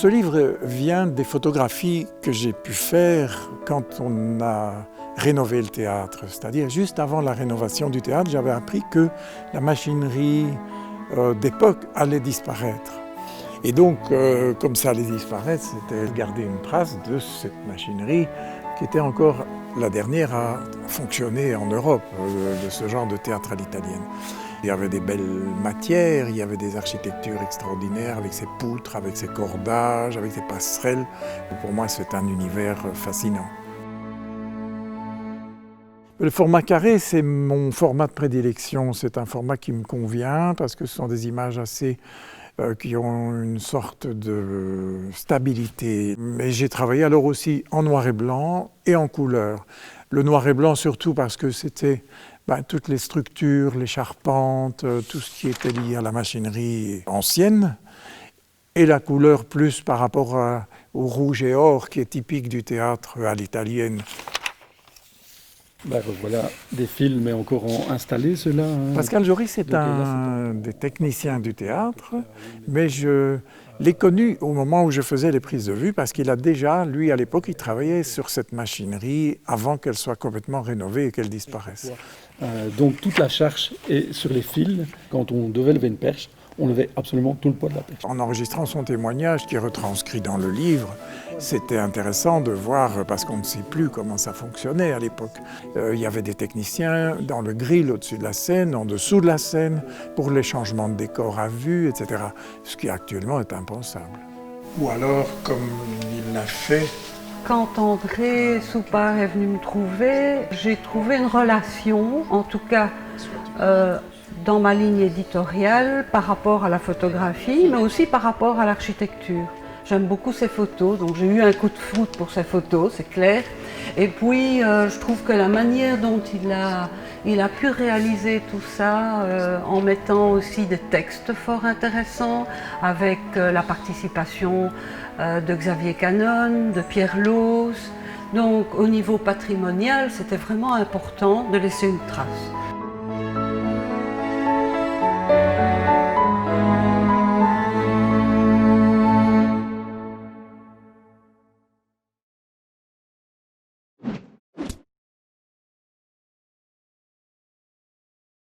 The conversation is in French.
Ce livre vient des photographies que j'ai pu faire quand on a rénové le théâtre. C'est-à-dire juste avant la rénovation du théâtre, j'avais appris que la machinerie d'époque allait disparaître. Et donc, comme ça allait disparaître, c'était garder une trace de cette machinerie qui était encore la dernière à fonctionner en Europe, de ce genre de théâtre à l'italienne. Il y avait des belles matières, il y avait des architectures extraordinaires avec ses poutres, avec ses cordages, avec ses passerelles. Pour moi, c'est un univers fascinant. Le format carré, c'est mon format de prédilection. C'est un format qui me convient parce que ce sont des images qui ont une sorte de stabilité. Mais j'ai travaillé alors aussi en noir et blanc et en couleur. Le noir et blanc surtout parce que c'était toutes les structures, les charpentes, tout ce qui était lié à la machinerie ancienne. Et la couleur plus par rapport au rouge et or qui est typique du théâtre à l'italienne. Voilà des films mais encore installés, ceux-là. Pascal Joris est un des techniciens du théâtre, mais je l'ai connu au moment où je faisais les prises de vue parce qu'il a déjà, lui à l'époque, il travaillait sur cette machinerie avant qu'elle soit complètement rénovée et qu'elle disparaisse. Donc toute la charge est sur les fils. Quand on devait lever une perche, on levait absolument tout le poids de la perche. En enregistrant son témoignage qui est retranscrit dans le livre, c'était intéressant de voir, parce qu'on ne sait plus comment ça fonctionnait à l'époque. Il y avait des techniciens dans le grill au-dessus de la scène, en dessous de la scène, pour les changements de décor à vue, etc. Ce qui actuellement est impensable. Ou alors, comme il l'a fait... Quand André Soupart est venu me trouver, j'ai trouvé une relation, en tout cas dans ma ligne éditoriale, par rapport à la photographie, mais aussi par rapport à l'architecture. J'aime beaucoup ses photos, donc j'ai eu un coup de foudre pour ses photos, c'est clair. Et puis, je trouve que la manière dont il a pu réaliser tout ça, en mettant aussi des textes fort intéressants, avec la participation de Xavier Canon, de Pierre Loos. Donc, au niveau patrimonial, c'était vraiment important de laisser une trace.